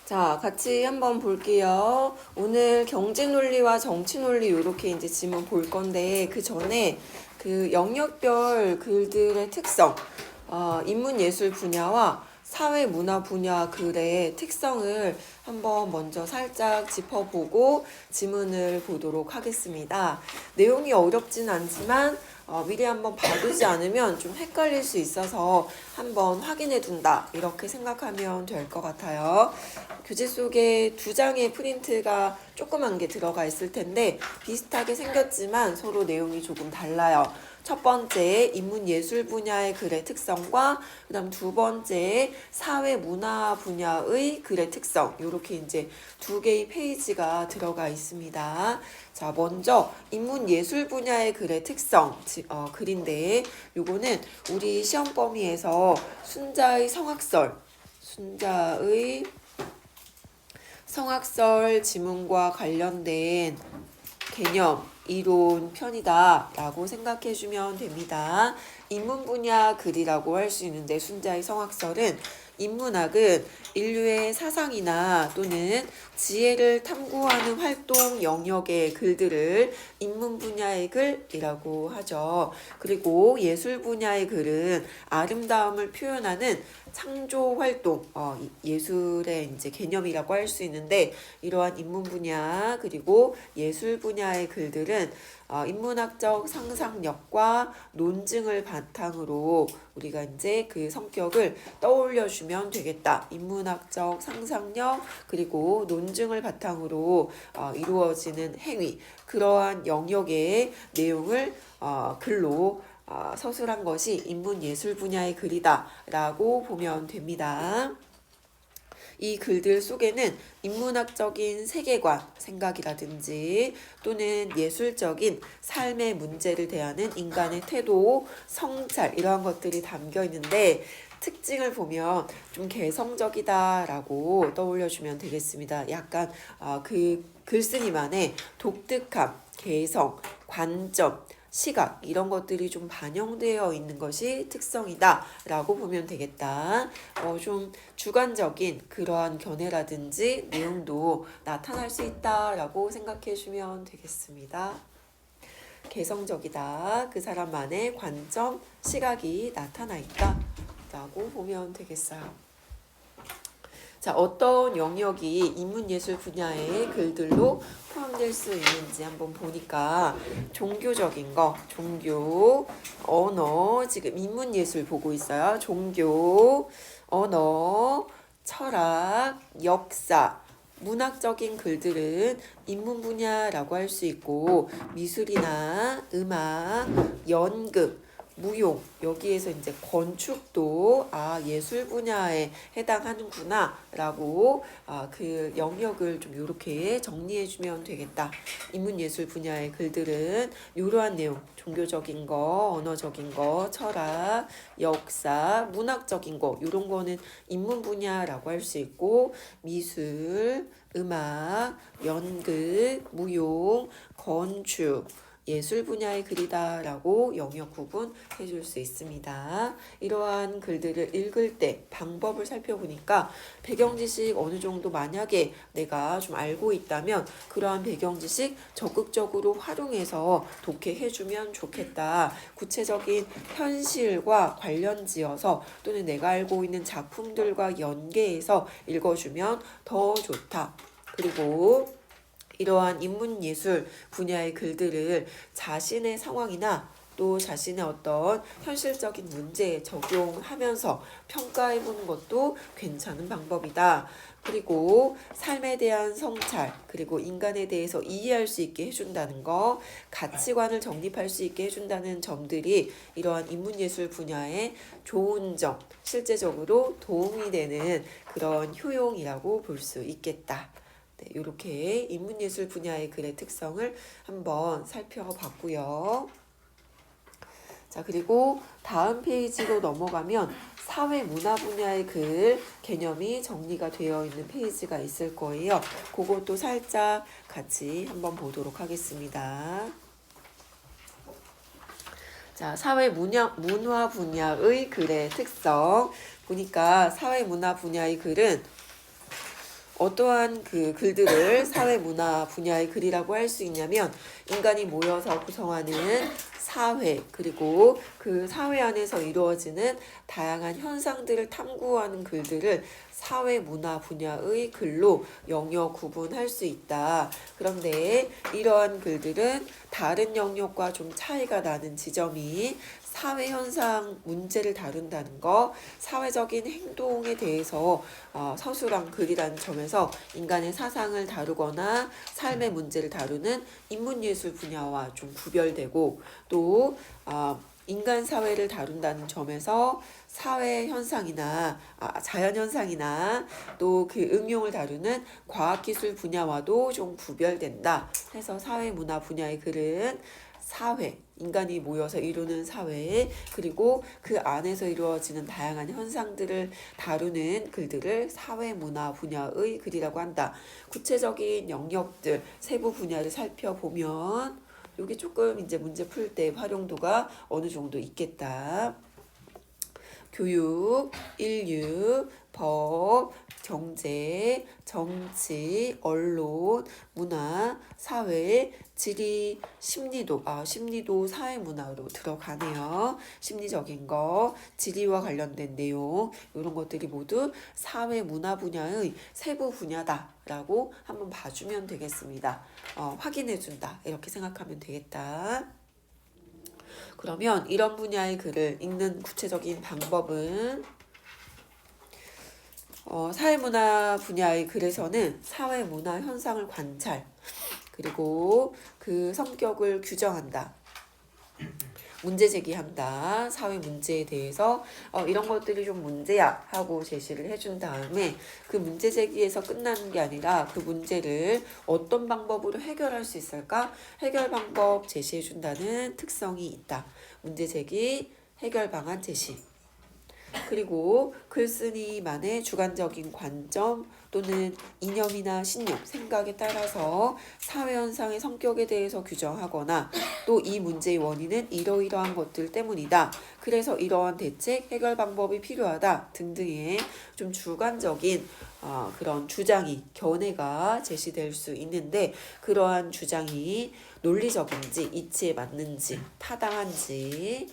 자, 같이 한번 볼게요. 오늘 경제 논리와 정치 논리 이렇게 이제 지문 볼 건데 그 전에 그 영역별 글들의 특성, 인문 예술 분야와 사회 문화 분야 글의 특성을 한번 먼저 살짝 짚어보고 지문을 보도록 하겠습니다. 내용이 어렵진 않지만 미리 한번 봐두지 않으면 좀 헷갈릴 수 있어서 한번 확인해 둔다 이렇게 생각하면 될 것 같아요. 교재 속에 두 장의 프린트가 조그만 게 들어가 있을 텐데 비슷하게 생겼지만 서로 내용이 조금 달라요. 첫 번째 인문예술 분야의 글의 특성과 그다음 두 번째 사회 문화 분야의 글의 특성 이렇게 이제 두 개의 페이지가 들어가 있습니다. 자, 먼저 인문예술 분야의 글의 특성 글인데 요거는 우리 시험 범위에서 순자의 성악설 지문과 관련된 개념, 이론 편이다 라고 생각해 주면 됩니다. 인문 분야 글이라고 할 수 있는데 순자의 성악설은 인문학은 인류의 사상이나 또는 지혜를 탐구하는 활동 영역의 글들을 인문 분야의 글이라고 하죠. 그리고 예술 분야의 글은 아름다움을 표현하는 창조 활동, 예술의 이제 개념이라고 할 수 있는데 이러한 인문 분야 그리고 예술 분야의 글들은 인문학적 상상력과 논증을 바탕으로 우리가 이제 그 성격을 떠올려 주면 되겠다. 인문학적 상상력 그리고 논증을 바탕으로 이루어지는 행위 그러한 영역의 내용을 글로 서술한 것이 인문예술 분야의 글이다 라고 보면 됩니다. 이 글들 속에는 인문학적인 세계관, 생각이라든지 또는 예술적인 삶의 문제를 대하는 인간의 태도, 성찰 이러한 것들이 담겨 있는데 특징을 보면 좀 개성적이다라고 떠올려주면 되겠습니다. 약간 그 글쓰기만의 독특함, 개성, 관점, 시각 이런 것들이 좀 반영되어 있는 것이 특성이다 라고 보면 되겠다. 좀 주관적인 그러한 견해라든지 내용도 나타날 수 있다 라고 생각해 주면 되겠습니다. 개성적이다. 그 사람만의 관점, 시각이 나타나 있다 라고 보면 되겠어요. 자, 어떤 영역이 인문예술 분야의 글들로 포함될 수 있는지 한번 보니까 종교적인 거, 종교, 언어, 지금 인문예술 보고 있어요. 종교, 언어, 철학, 역사, 문학적인 글들은 인문 분야라고 할 수 있고 미술이나 음악, 연극, 무용 여기에서 이제 건축도 예술 분야에 해당하는구나 라고 그 영역을 좀 이렇게 정리해 주면 되겠다. 인문예술 분야의 글들은 이러한 내용 종교적인 거, 언어적인 거, 철학, 역사, 문학적인 거 이런 거는 인문 분야라고 할 수 있고 미술, 음악, 연극, 무용, 건축 예술 분야의 글이다 라고 영역 구분해 줄 수 있습니다. 이러한 글들을 읽을 때 방법을 살펴보니까 배경 지식 어느 정도 만약에 내가 좀 알고 있다면 그러한 배경 지식 적극적으로 활용해서 독해해 주면 좋겠다. 구체적인 현실과 관련 지어서 또는 내가 알고 있는 작품들과 연계해서 읽어주면 더 좋다. 그리고 이러한 인문예술 분야의 글들을 자신의 상황이나 또 자신의 어떤 현실적인 문제에 적용하면서 평가해보는 것도 괜찮은 방법이다. 그리고 삶에 대한 성찰, 그리고 인간에 대해서 이해할 수 있게 해준다는 거, 가치관을 정립할 수 있게 해준다는 점들이 이러한 인문예술 분야의 좋은 점, 실제적으로 도움이 되는 그런 효용이라고 볼 수 있겠다. 이렇게 인문예술 분야의 글의 특성을 한번 살펴봤고요. 자, 그리고 다음 페이지로 넘어가면 사회문화 분야의 글 개념이 정리가 되어 있는 페이지가 있을 거예요. 그것도 살짝 같이 한번 보도록 하겠습니다. 자, 문화 분야의 글의 특성 보니까 사회문화 분야의 글은 어떠한 그 글들을 사회 문화 분야의 글이라고 할 수 있냐면 인간이 모여서 구성하는 사회 그리고 그 사회 안에서 이루어지는 다양한 현상들을 탐구하는 글들을 사회 문화 분야의 글로 영역 구분할 수 있다. 그런데 이러한 글들은 다른 영역과 좀 차이가 나는 지점이 사회 현상 문제를 다룬다는 거, 사회적인 행동에 대해서 서술한 글이라는 점에서 인간의 사상을 다루거나 삶의 문제를 다루는 인문예술 분야와 좀 구별되고 또 인간 사회를 다룬다는 점에서 사회 현상이나 자연 현상이나 또 그 응용을 다루는 과학기술 분야와도 좀 구별된다. 해서 사회 문화 분야의 글은 사회, 인간이 모여서 이루는 사회, 그리고 그 안에서 이루어지는 다양한 현상들을 다루는 글들을 사회 문화 분야의 글이라고 한다. 구체적인 영역들, 세부 분야를 살펴보면 여기 조금 이제 문제 풀 때 활용도가 어느 정도 있겠다. 교육, 인류, 법, 경제, 정치, 언론, 문화, 사회, 지리, 심리도, 심리도 사회문화로 들어가네요. 심리적인 거, 지리와 관련된 내용, 이런 것들이 모두 사회문화 분야의 세부 분야다라고 한번 봐주면 되겠습니다. 확인해준다. 이렇게 생각하면 되겠다. 그러면 이런 분야의 글을 읽는 구체적인 방법은 사회문화 분야의 글에서는 사회문화 현상을 관찰 그리고 그 성격을 규정한다. 문제 제기한다. 사회 문제에 대해서 이런 것들이 좀 문제야 하고 제시를 해준 다음에 그 문제 제기에서 끝나는 게 아니라 그 문제를 어떤 방법으로 해결할 수 있을까? 해결 방법 제시해 준다는 특성이 있다. 문제 제기, 해결 방안 제시. 그리고 글쓴이만의 주관적인 관점 또는 이념이나 신념, 생각에 따라서 사회현상의 성격에 대해서 규정하거나 또 이 문제의 원인은 이러이러한 것들 때문이다. 그래서 이러한 대책, 해결 방법이 필요하다 등등의 좀 주관적인 그런 주장이, 견해가 제시될 수 있는데 그러한 주장이 논리적인지, 이치에 맞는지, 타당한지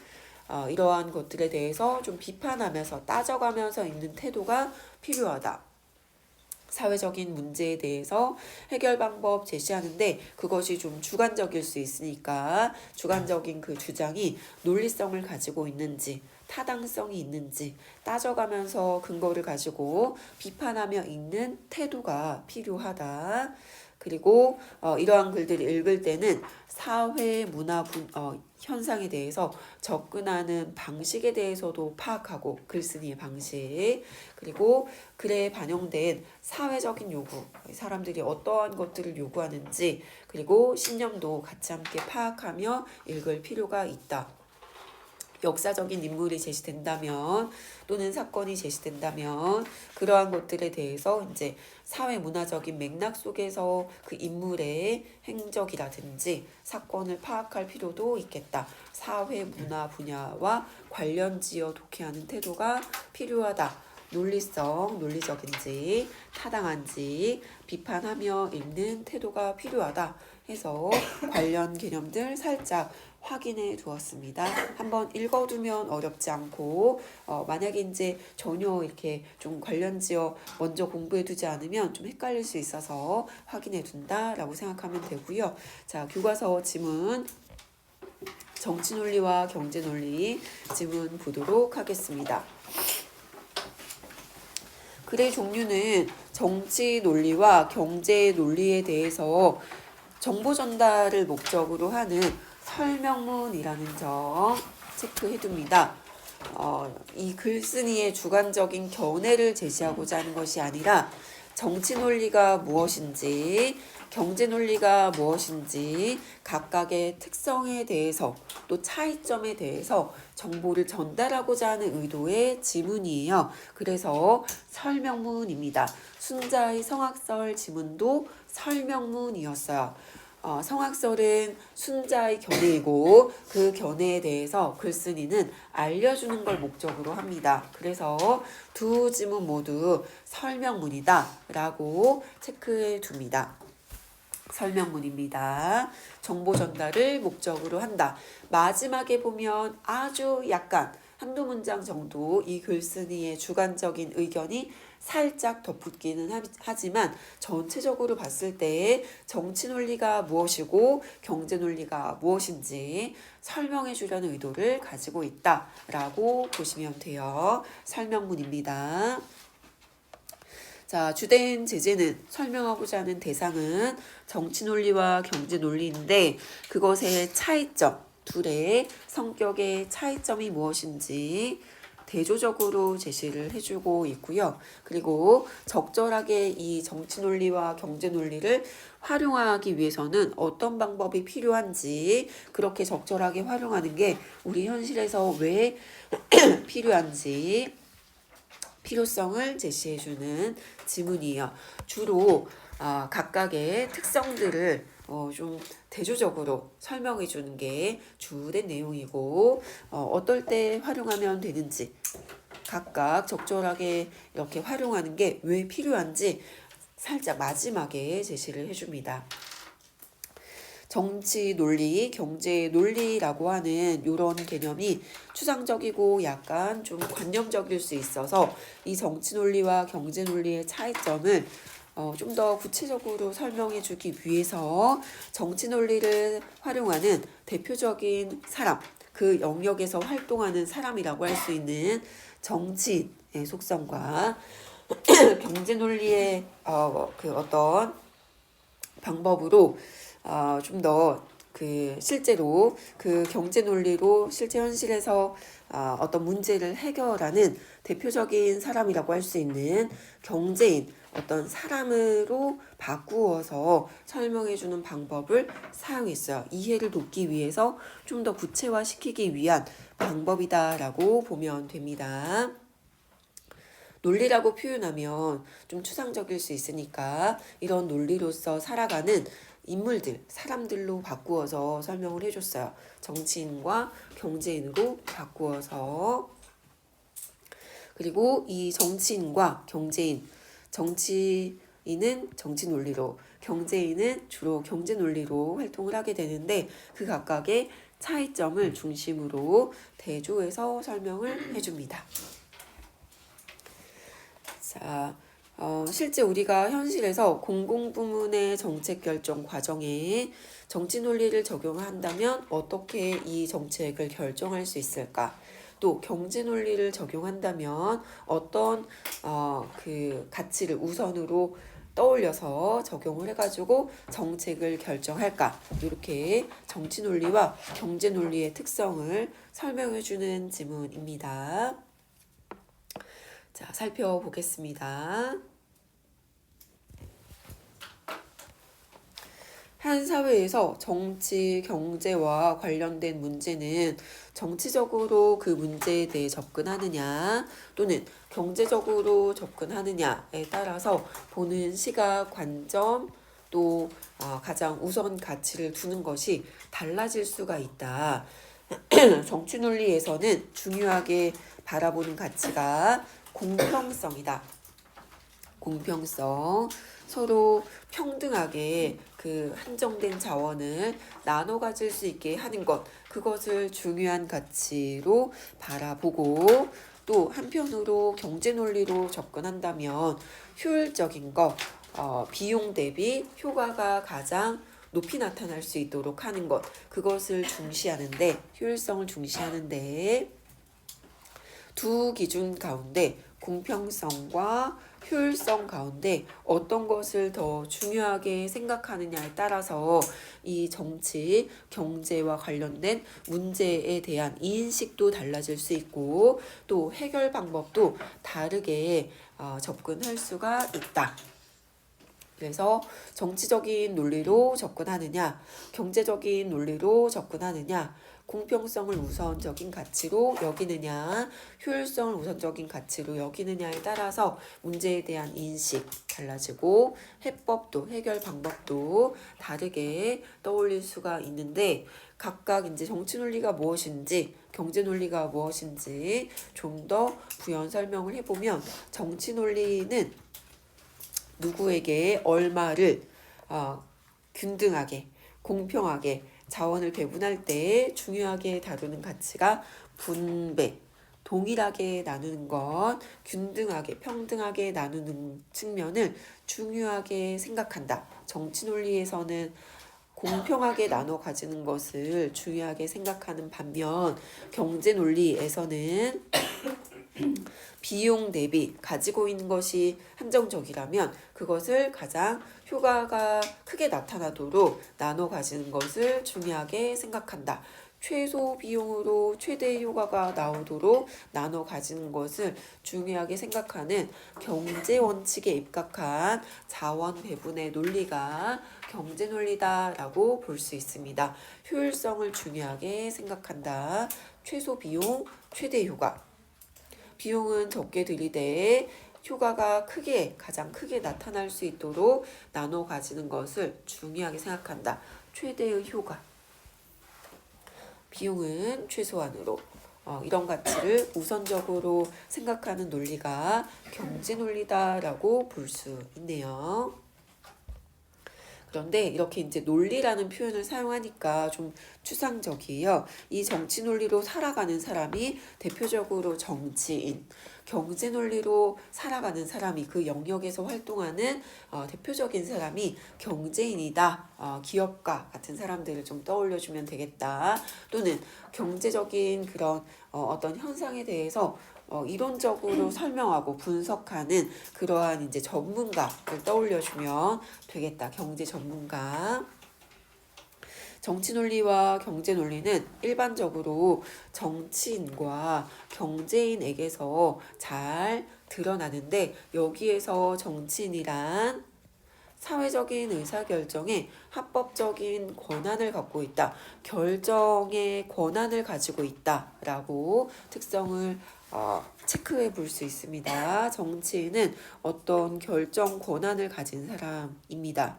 이러한 것들에 대해서 좀 비판하면서 따져가면서 있는 태도가 필요하다. 사회적인 문제에 대해서 해결 방법 제시하는데 그것이 좀 주관적일 수 있으니까 주관적인 그 주장이 논리성을 가지고 있는지 타당성이 있는지 따져가면서 근거를 가지고 비판하며 있는 태도가 필요하다. 그리고 이러한 글들을 읽을 때는 사회 문화 현상에 대해서 접근하는 방식에 대해서도 파악하고 글쓴이의 방식 그리고 글에 반영된 사회적인 요구 사람들이 어떠한 것들을 요구하는지 그리고 신념도 같이 함께 파악하며 읽을 필요가 있다. 역사적인 인물이 제시된다면 또는 사건이 제시된다면 그러한 것들에 대해서 이제 사회 문화적인 맥락 속에서 그 인물의 행적이라든지 사건을 파악할 필요도 있겠다. 사회 문화 분야와 관련지어 독해하는 태도가 필요하다. 논리성, 논리적인지 타당한지 비판하며 읽는 태도가 필요하다 해서 관련 개념들 살짝 확인해 두었습니다. 한번 읽어두면 어렵지 않고 만약에 이제 전혀 이렇게 좀 관련지어 먼저 공부해 두지 않으면 좀 헷갈릴 수 있어서 확인해 둔다라고 생각하면 되고요. 자, 교과서 지문 정치논리와 경제논리 지문 보도록 하겠습니다. 글의 종류는 정치 논리와 경제 논리에 대해서 정보 전달을 목적으로 하는 설명문이라는 점 체크해 둡니다. 이 글쓴이의 주관적인 견해를 제시하고자 하는 것이 아니라 정치 논리가 무엇인지 경제 논리가 무엇인지 각각의 특성에 대해서 또 차이점에 대해서 정보를 전달하고자 하는 의도의 지문이에요. 그래서 설명문입니다. 순자의 성악설 지문도 설명문이었어요. 성악설은 순자의 견해이고 그 견해에 대해서 글쓴이는 알려주는 걸 목적으로 합니다. 그래서 두 지문 모두 설명문이다 라고 체크해 둡니다. 설명문입니다. 정보 전달을 목적으로 한다. 마지막에 보면 아주 약간 한두 문장 정도 이 글쓴이의 주관적인 의견이 살짝 덧붙기는 하지만 전체적으로 봤을 때 정치 논리가 무엇이고 경제 논리가 무엇인지 설명해 주려는 의도를 가지고 있다라고 보시면 돼요. 설명문입니다. 자, 주된 제재는 설명하고자 하는 대상은 정치 논리와 경제 논리인데 그것의 차이점, 둘의 성격의 차이점이 무엇인지 대조적으로 제시를 해주고 있고요. 그리고 적절하게 이 정치 논리와 경제 논리를 활용하기 위해서는 어떤 방법이 필요한지, 그렇게 적절하게 활용하는 게 우리 현실에서 왜 필요한지 필요성을 제시해주는 지문이에요. 주로 각각의 특성들을 좀 대조적으로 설명해 주는 게 주된 내용이고 어떨 때 활용하면 되는지 각각 적절하게 이렇게 활용하는 게 왜 필요한지 살짝 마지막에 제시를 해줍니다. 정치 논리, 경제 논리라고 하는 이런 개념이 추상적이고 약간 좀 관념적일 수 있어서 이 정치 논리와 경제 논리의 차이점을 좀 더 구체적으로 설명해 주기 위해서 정치 논리를 활용하는 대표적인 사람, 그 영역에서 활동하는 사람이라고 할 수 있는 정치인의 속성과 경제 논리의 그 어떤 방법으로 좀 더 그 실제로 그 경제 논리로 실제 현실에서 어떤 문제를 해결하는 대표적인 사람이라고 할 수 있는 경제인 어떤 사람으로 바꾸어서 설명해주는 방법을 사용했어요. 이해를 돕기 위해서 좀 더 구체화시키기 위한 방법이다라고 보면 됩니다. 논리라고 표현하면 좀 추상적일 수 있으니까 이런 논리로서 살아가는 인물들, 사람들로 바꾸어서 설명을 해줬어요. 정치인과 경제인으로 바꾸어서. 그리고 이 정치인과 경제인, 정치인은 정치 논리로, 경제인은 주로 경제 논리로 활동을 하게 되는데 그 각각의 차이점을 중심으로 대조해서 설명을 해줍니다. 자, 실제 우리가 현실에서 공공부문의 정책 결정 과정에 정치 논리를 적용한다면 어떻게 이 정책을 결정할 수 있을까? 또 경제 논리를 적용한다면 어떤 그 가치를 우선으로 떠올려서 적용을 해가지고 정책을 결정할까? 이렇게 정치 논리와 경제 논리의 특성을 설명해주는 지문입니다. 자, 살펴보겠습니다. 한 사회에서 정치, 경제와 관련된 문제는 정치적으로 그 문제에 대해 접근하느냐 또는 경제적으로 접근하느냐에 따라서 보는 시각, 관점 또 가장 우선 가치를 두는 것이 달라질 수가 있다. 정치 논리에서는 중요하게 바라보는 가치가 공평성이다. 공평성, 서로 평등하게 그 한정된 자원을 나눠 가질 수 있게 하는 것, 그것을 중요한 가치로 바라보고 또 한편으로 경제 논리로 접근한다면 효율적인 것, 비용 대비 효과가 가장 높이 나타날 수 있도록 하는 것, 그것을 중시하는데, 효율성을 중시하는데 두 기준 가운데 공평성과 효율성 가운데 어떤 것을 더 중요하게 생각하느냐에 따라서 이 정치, 경제와 관련된 문제에 대한 이인식도 달라질 수 있고 또 해결 방법도 다르게 접근할 수가 있다. 그래서 정치적인 논리로 접근하느냐, 경제적인 논리로 접근하느냐, 공평성을 우선적인 가치로 여기느냐, 효율성을 우선적인 가치로 여기느냐에 따라서 문제에 대한 인식 달라지고 해법도, 해결 방법도 다르게 떠올릴 수가 있는데, 각각 이제 정치 논리가 무엇인지, 경제 논리가 무엇인지 좀 더 부연 설명을 해보면, 정치 논리는 누구에게 얼마를 균등하게, 공평하게 자원을 배분할 때 중요하게 다루는 가치가 분배, 동일하게 나누는 것, 균등하게, 평등하게 나누는 측면을 중요하게 생각한다. 정치 논리에서는 공평하게 나눠 가지는 것을 중요하게 생각하는 반면, 경제 논리에서는 비용 대비 가지고 있는 것이 한정적이라면 그것을 가장 효과가 크게 나타나도록 나눠 가지는 것을 중요하게 생각한다. 최소 비용으로 최대 효과가 나오도록 나눠 가지는 것을 중요하게 생각하는 경제 원칙에 입각한 자원 배분의 논리가 경제 논리다라고 볼 수 있습니다. 효율성을 중요하게 생각한다. 최소 비용, 최대 효과. 비용은 적게 들이되 효과가 가장 크게 나타날 수 있도록 나눠 가지는 것을 중요하게 생각한다. 최대의 효과. 비용은 최소한으로. 이런 가치를 우선적으로 생각하는 논리가 경제 논리다라고 볼 수 있네요. 그런데 이렇게 이제 논리라는 표현을 사용하니까 좀 추상적이에요. 이 정치 논리로 살아가는 사람이 대표적으로 정치인, 경제 논리로 살아가는 사람이 그 영역에서 활동하는 대표적인 사람이 경제인이다. 기업가 같은 사람들을 좀 떠올려주면 되겠다. 또는 경제적인 그런 어떤 현상에 대해서 이론적으로 설명하고 분석하는 그러한 이제 전문가를 떠올려주면 되겠다. 경제 전문가. 정치 논리와 경제 논리는 일반적으로 정치인과 경제인에게서 잘 드러나는데, 여기에서 정치인이란 사회적인 의사결정에 합법적인 권한을 갖고 있다. 결정의 권한을 가지고 있다라고 특성을 체크해 볼 수 있습니다. 정치인은 어떤 결정 권한을 가진 사람입니다.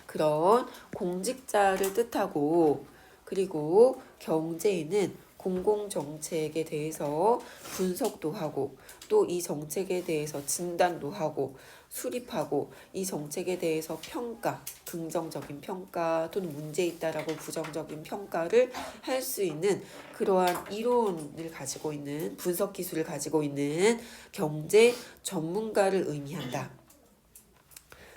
그런 공직자를 뜻하고, 그리고 경제인은 공공정책에 대해서 분석도 하고, 또 이 정책에 대해서 진단도 하고 수립하고, 이 정책에 대해서 평가, 긍정적인 평가 또는 문제 있다라고 부정적인 평가를 할 수 있는 그러한 이론을 가지고 있는, 분석 기술을 가지고 있는 경제 전문가를 의미한다.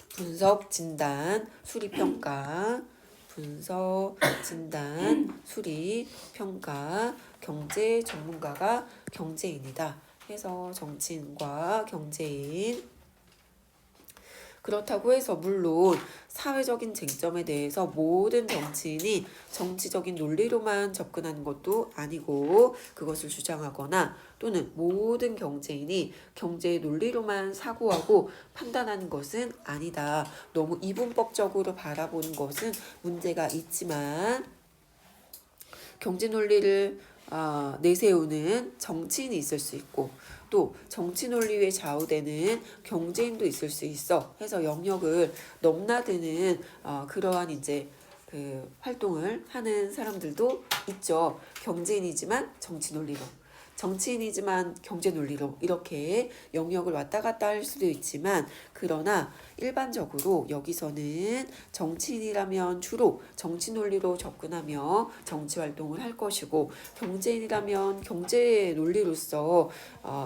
분석, 진단, 수립, 평가. 분석, 진단, 수립, 평가. 경제 전문가가 경제인이다. 해서 정치인과 경제인. 그렇다고 해서 물론 사회적인 쟁점에 대해서 모든 정치인이 정치적인 논리로만 접근하는 것도 아니고, 그것을 주장하거나 또는 모든 경제인이 경제의 논리로만 사고하고 판단하는 것은 아니다. 너무 이분법적으로 바라보는 것은 문제가 있지만, 경제 논리를 내세우는 정치인이 있을 수 있고, 또 정치 논리에 좌우되는 경제인도 있을 수 있어. 해서 영역을 넘나드는 그러한 이제 그 활동을 하는 사람들도 있죠. 경제인이지만 정치 논리로, 정치인이지만 경제 논리로, 이렇게 영역을 왔다 갔다 할 수도 있지만, 그러나 일반적으로 여기서는 정치인이라면 주로 정치 논리로 접근하며 정치 활동을 할 것이고, 경제인이라면 경제 논리로서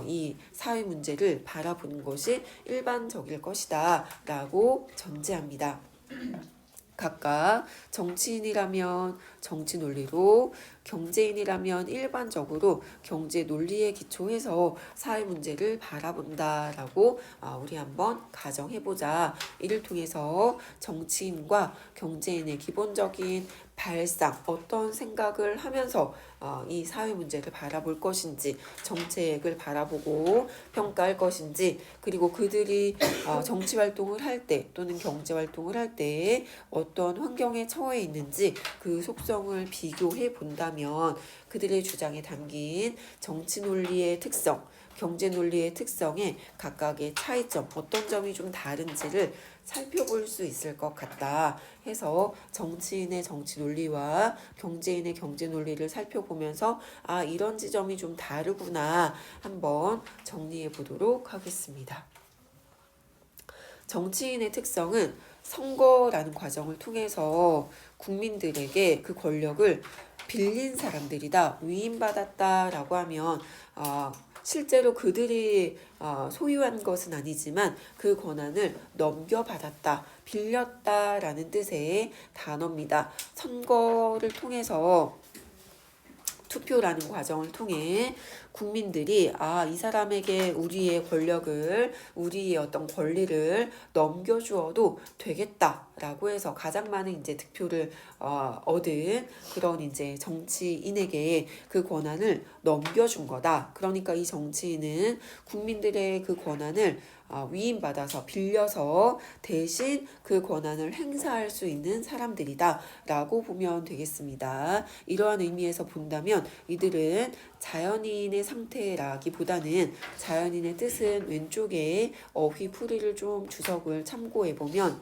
이 사회 문제를 바라보는 것이 일반적일 것이다 라고 전제합니다. 각각 정치인이라면 정치 논리로, 경제인이라면 일반적으로 경제 논리에 기초해서 사회 문제를 바라본다라고 우리 한번 가정해보자. 이를 통해서 정치인과 경제인의 기본적인 발상, 어떤 생각을 하면서 이 사회 문제를 바라볼 것인지, 정책을 바라보고 평가할 것인지, 그리고 그들이 정치 활동을 할 때 또는 경제 활동을 할 때 어떤 환경에 처해 있는지 그 속성을 비교해 본다면 그들의 주장에 담긴 정치 논리의 특성, 경제 논리의 특성에 각각의 차이점, 어떤 점이 좀 다른지를 살펴볼 수 있을 것 같다 해서 정치인의 정치 논리와 경제인의 경제 논리를 살펴보면서 이런 지점이 좀 다르구나 한번 정리해 보도록 하겠습니다. 정치인의 특성은 선거라는 과정을 통해서 국민들에게 그 권력을 빌린 사람들이다, 위임받았다라고 하면 실제로 그들이 소유한 것은 아니지만 그 권한을 넘겨받았다, 빌렸다라는 뜻의 단어입니다. 선거를 통해서 투표라는 과정을 통해 국민들이 이 사람에게 우리의 권력을, 우리의 어떤 권리를 넘겨주어도 되겠다라고 해서 가장 많은 이제 득표를 얻은 그런 이제 정치인에게 그 권한을 넘겨준 거다. 그러니까 이 정치인은 국민들의 그 권한을 위임받아서 빌려서 대신 그 권한을 행사할 수 있는 사람들이다 라고 보면 되겠습니다. 이러한 의미에서 본다면 이들은 자연인의 상태라기보다는 자연인의 뜻은 왼쪽에 어휘풀이를 좀 주석을 참고해보면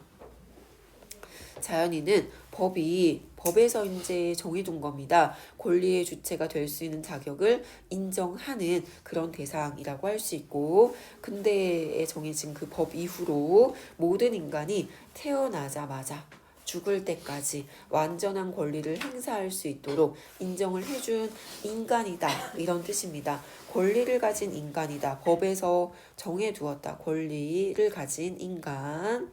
자연인은 법에서 이제 정해둔 겁니다. 권리의 주체가 될 수 있는 자격을 인정하는 그런 대상이라고 할 수 있고, 근대에 정해진 그 법 이후로 모든 인간이 태어나자마자 죽을 때까지 완전한 권리를 행사할 수 있도록 인정을 해준 인간이다, 이런 뜻입니다. 권리를 가진 인간이다. 법에서 정해두었다. 권리를 가진 인간.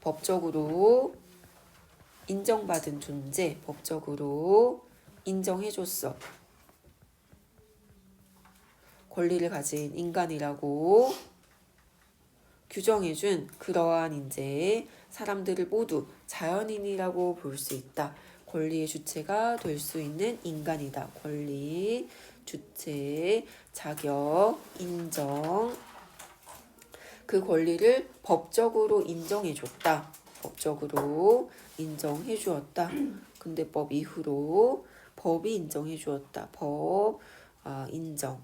법적으로 인정받은 존재, 법적으로 인정해줬어. 권리를 가진 인간이라고 규정해준 그러한 이제 사람들을 모두 자연인이라고 볼 수 있다. 권리의 주체가 될 수 있는 인간이다. 권리, 주체, 자격, 인정. 그 권리를 법적으로 인정해줬다. 법적으로 인정해주었다. 근데 법 이후로 법이 인정해주었다. 법, 인정.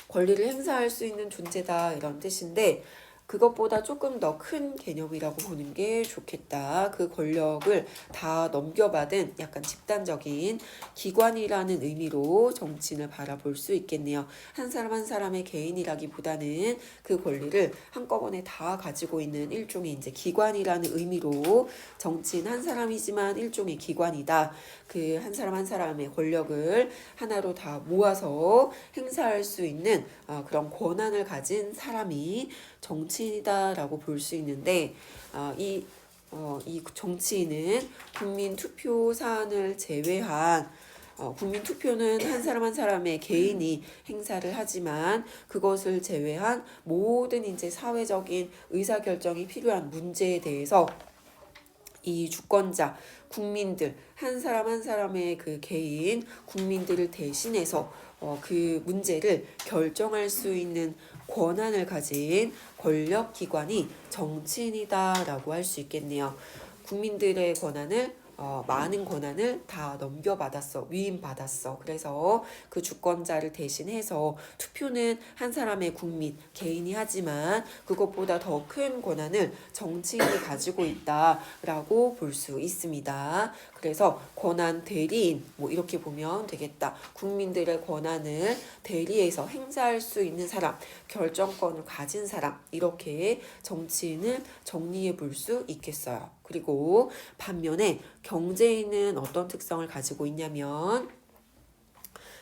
권리를 행사할 수 있는 존재다, 이런 뜻인데 그것보다 조금 더 큰 개념이라고 보는 게 좋겠다. 그 권력을 다 넘겨받은 약간 집단적인 기관이라는 의미로 정치인을 바라볼 수 있겠네요. 한 사람 한 사람의 개인이라기보다는 그 권리를 한꺼번에 다 가지고 있는 일종의 이제 기관이라는 의미로 정치인 한 사람이지만 일종의 기관이다. 그 한 사람 한 사람의 권력을 하나로 다 모아서 행사할 수 있는 그런 권한을 가진 사람이 정치인이다라고 볼 수 있는데 이 정치인은 국민 투표 사안을 제외한 국민 투표는 한 사람 한 사람의 개인이 행사를 하지만 그것을 제외한 모든 이제 사회적인 의사결정이 필요한 문제에 대해서 이 주권자, 국민들, 한 사람 한 사람의 그 개인, 국민들을 대신해서 그 문제를 결정할 수 있는 권한을 가진 권력기관이 정치인이다라고 할 수 있겠네요. 국민들의 권한을 많은 권한을 다 넘겨받았어. 위임받았어. 그래서 그 주권자를 대신해서 투표는 한 사람의 국민, 개인이 하지만 그것보다 더 큰 권한을 정치인이 가지고 있다라고 볼 수 있습니다. 그래서 권한 대리인, 이렇게 보면 되겠다. 국민들의 권한을 대리해서 행사할 수 있는 사람, 결정권을 가진 사람, 이렇게 정치인을 정리해 볼 수 있겠어요. 그리고 반면에 경제인은 어떤 특성을 가지고 있냐면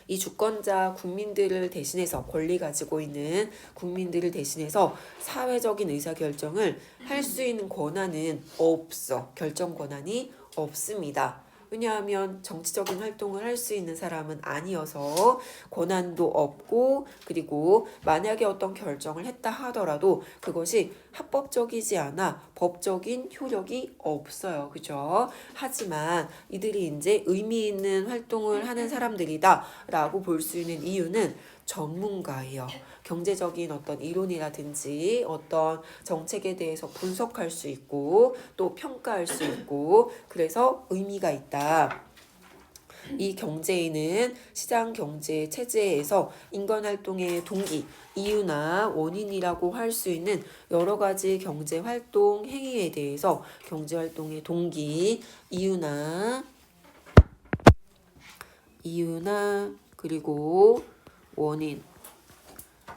이 주권자 국민들을 대신해서 권리 가지고 있는 국민들을 대신해서 사회적인 의사결정을 할 수 있는 권한은 없어. 결정 권한이 없습니다. 왜냐하면 정치적인 활동을 할 수 있는 사람은 아니어서 권한도 없고, 그리고 만약에 어떤 결정을 했다 하더라도 그것이 합법적이지 않아 법적인 효력이 없어요. 그죠? 하지만 이들이 이제 의미 있는 활동을 하는 사람들이다 라고 볼 수 있는 이유는 전문가예요. 경제적인 어떤 이론이라든지 어떤 정책에 대해서 분석할 수 있고 또 평가할 수 있고, 그래서 의미가 있다. 이 경제인은 시장 경제 체제에서 인간 활동의 동기, 이유나 원인이라고 할 수 있는 여러 가지 경제 활동 행위에 대해서 경제 활동의 동기, 이유나 그리고 원인,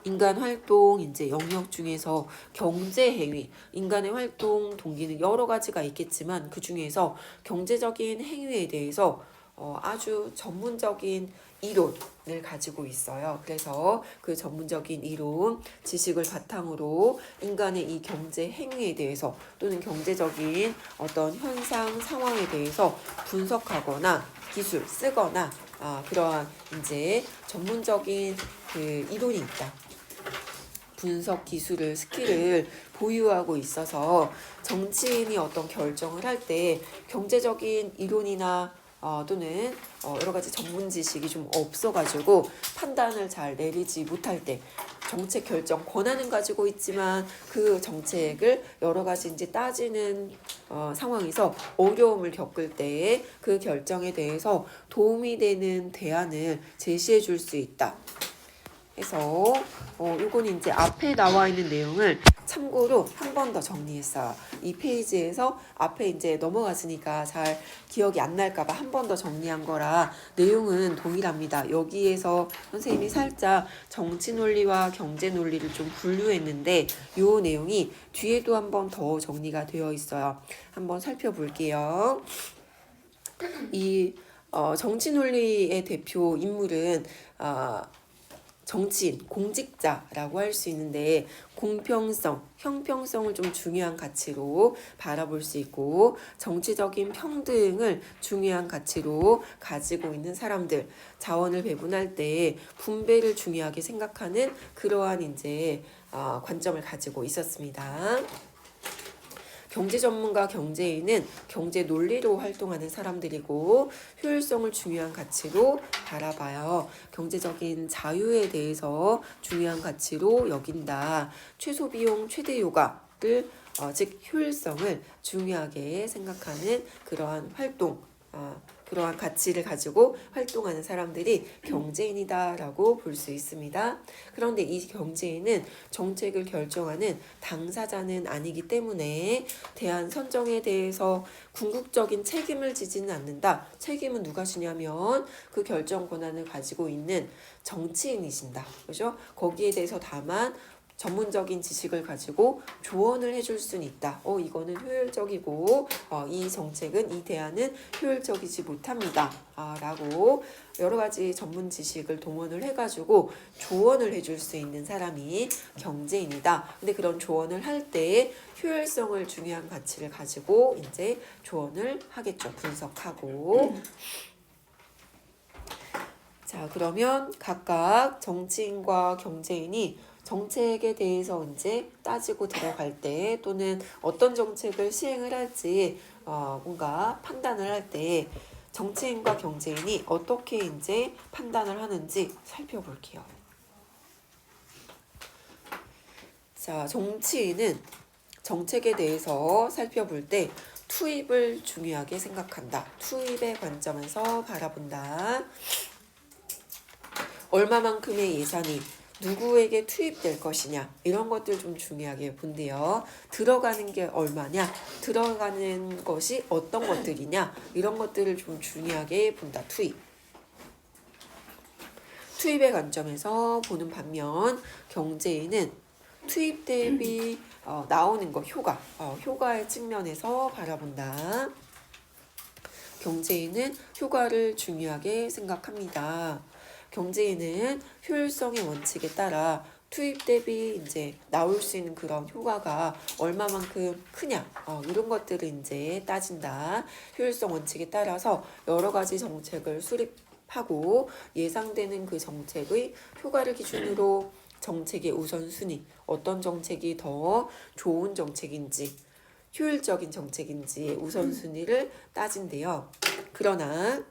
인간 활동 이제 영역 중에서 경제 행위, 인간의 활동 동기는 여러 가지가 있겠지만 그 중에서 경제적인 행위에 대해서 아주 전문적인 이론을 가지고 있어요. 그래서 그 전문적인 이론, 지식을 바탕으로 인간의 이 경제 행위에 대해서 또는 경제적인 어떤 현상, 상황에 대해서 분석하거나 기술 쓰거나 그러한 이제 전문적인 그 이론이 있다. 분석 기술을, 스킬을 보유하고 있어서 정치인이 어떤 결정을 할 때 경제적인 이론이나 또는 여러 가지 전문 지식이 좀 없어가지고 판단을 잘 내리지 못할 때, 정책 결정 권한은 가지고 있지만 그 정책을 여러 가지 이제 따지는 상황에서 어려움을 겪을 때 그 결정에 대해서 도움이 되는 대안을 제시해 줄 수 있다. 해서 요건 이제 앞에 나와 있는 내용을 참고로 한 번 더 정리했어요. 이 페이지에서 앞에 이제 넘어갔으니까 잘 기억이 안 날까봐 한 번 더 정리한 거라 내용은 동일합니다. 여기에서 선생님이 살짝 정치 논리와 경제 논리를 좀 분류했는데 요 내용이 뒤에도 한 번 더 정리가 되어 있어요. 한번 살펴볼게요. 이 정치 논리의 대표 인물은 정치인, 공직자라고 할 수 있는데 공평성, 형평성을 좀 중요한 가치로 바라볼 수 있고, 정치적인 평등을 중요한 가치로 가지고 있는 사람들, 자원을 배분할 때 분배를 중요하게 생각하는 그러한 이제 관점을 가지고 있었습니다. 경제 전문가, 경제인은 경제 논리로 활동하는 사람들이고 효율성을 중요한 가치로 바라봐요. 경제적인 자유에 대해서 중요한 가치로 여긴다. 최소 비용, 최대 효과를 즉 효율성을 중요하게 생각하는 그러한 활동, 그러한 가치를 가지고 활동하는 사람들이 경제인이다라고 볼 수 있습니다. 그런데 이 경제인은 정책을 결정하는 당사자는 아니기 때문에 대안 선정에 대해서 궁극적인 책임을 지지는 않는다. 책임은 누가 지냐면 그 결정 권한을 가지고 있는 정치인이신다. 그죠? 거기에 대해서 다만 전문적인 지식을 가지고 조언을 해줄 수는 있다. 이거는 효율적이고 이 정책은, 이 대안은 효율적이지 못합니다. 라고 여러 가지 전문 지식을 동원을 해가지고 조언을 해줄 수 있는 사람이 경제인이다. 근데 그런 조언을 할 때 효율성을 중요한 가치를 가지고 이제 조언을 하겠죠. 분석하고. 자, 그러면 각각 정치인과 경제인이 정책에 대해서 이제 따지고 들어갈 때 또는 어떤 정책을 시행을 할지 뭔가 판단을 할 때 정치인과 경제인이 어떻게 이제 판단을 하는지 살펴볼게요. 자, 정치인은 정책에 대해서 살펴볼 때 투입을 중요하게 생각한다. 투입의 관점에서 바라본다. 얼마만큼의 예산이 누구에게 투입될 것이냐, 이런 것들 좀 중요하게 본대요. 들어가는 게 얼마냐, 들어가는 것이 어떤 것들이냐, 이런 것들을 좀 중요하게 본다. 투입의 관점에서 보는 반면 경제인은 투입 대비 나오는 것, 효과의 측면에서 바라본다. 경제인은 효과를 중요하게 생각합니다. 경제인은 효율성의 원칙에 따라 투입 대비 이제 나올 수 있는 그런 효과가 얼마만큼 크냐, 이런 것들을 이제 따진다. 효율성 원칙에 따라서 여러 가지 정책을 수립하고 예상되는 그 정책의 효과를 기준으로 정책의 우선순위, 어떤 정책이 더 좋은 정책인지, 효율적인 정책인지 우선순위를 따진대요. 그러나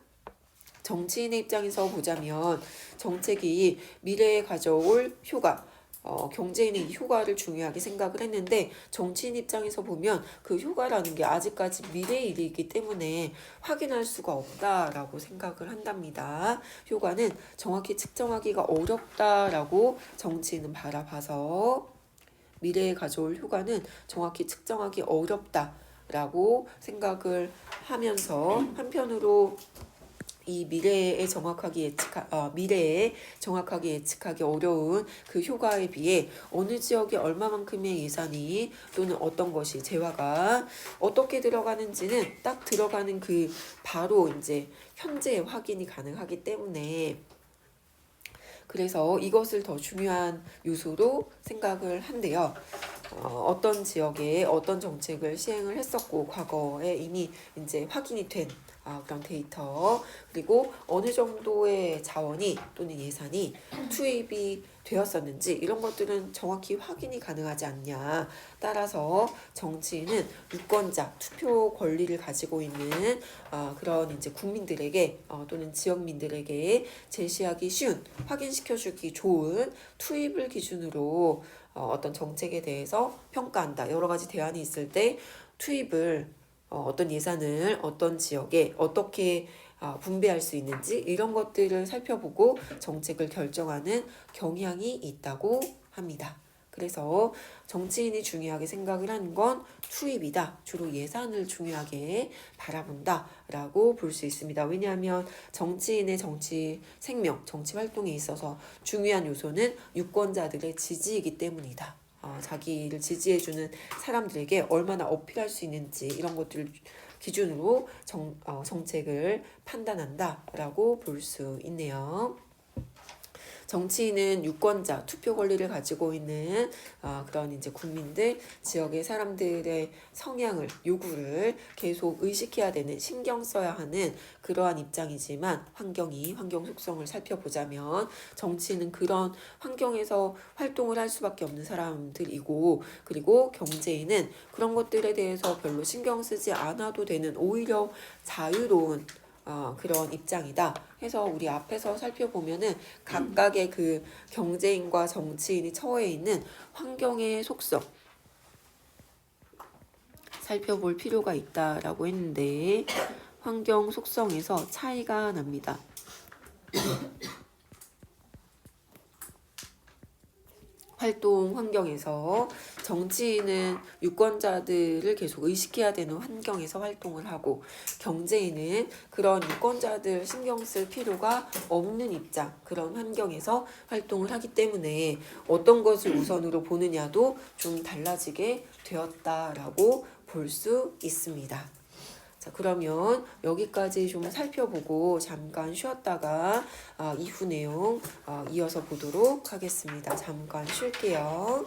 정치인의 입장에서 보자면 정책이 미래에 가져올 효과, 경제인의 이 효과를 중요하게 생각을 했는데 정치인 입장에서 보면 그 효과라는 게 아직까지 미래의 일이기 때문에 확인할 수가 없다라고 생각을 한답니다. 효과는 정확히 측정하기가 어렵다라고 정치인은 바라봐서 미래에 가져올 효과는 정확히 측정하기 어렵다라고 생각을 하면서 한편으로 이 미래에 정확하게 예측하기 어려운 그 효과에 비해 어느 지역에 얼마만큼의 예산이 또는 어떤 것이 재화가 어떻게 들어가는지는 딱 들어가는 그 바로 이제 현재 확인이 가능하기 때문에 그래서 이것을 더 중요한 요소로 생각을 한대요. 어떤 지역에 어떤 정책을 시행을 했었고 과거에 이미 이제 확인이 된 그런 데이터 그리고 어느 정도의 자원이 또는 예산이 투입이 되었었는지 이런 것들은 정확히 확인이 가능하지 않냐. 따라서 정치인은 유권자 투표 권리를 가지고 있는 그런 이제 국민들에게 또는 지역민들에게 제시하기 쉬운 확인시켜주기 좋은 투입을 기준으로 어떤 정책에 대해서 평가한다. 여러 가지 대안이 있을 때 투입을 어떤 예산을 어떤 지역에 어떻게 분배할 수 있는지 이런 것들을 살펴보고 정책을 결정하는 경향이 있다고 합니다. 그래서 정치인이 중요하게 생각을 하는 건 투입이다. 주로 예산을 중요하게 바라본다라고 볼 수 있습니다. 왜냐하면 정치인의 정치 생명, 정치 활동에 있어서 중요한 요소는 유권자들의 지지이기 때문이다. 자기를 지지해주는 사람들에게 얼마나 어필할 수 있는지 이런 것들을 기준으로 정책을 판단한다라고 볼 수 있네요. 정치인은 유권자, 투표 권리를 가지고 있는 그런 이제 국민들, 지역의 사람들의 성향을, 요구를 계속 의식해야 되는, 신경 써야 하는 그러한 입장이지만 환경 속성을 살펴보자면 정치인은 그런 환경에서 활동을 할 수밖에 없는 사람들이고 그리고 경제인은 그런 것들에 대해서 별로 신경 쓰지 않아도 되는 오히려 자유로운 그런 입장이다 해서 우리 앞에서 살펴보면은 각각의 그 경제인과 정치인이 처해 있는 환경의 속성 살펴볼 필요가 있다라고 했는데 환경 속성에서 차이가 납니다. 활동 환경에서 정치인은 유권자들을 계속 의식해야 되는 환경에서 활동을 하고 경제인은 그런 유권자들 신경 쓸 필요가 없는 입장 그런 환경에서 활동을 하기 때문에 어떤 것을 우선으로 보느냐도 좀 달라지게 되었다라고 볼 수 있습니다. 자, 그러면 여기까지 좀 살펴보고 잠깐 쉬었다가 이후 내용 이어서 보도록 하겠습니다. 잠깐 쉴게요.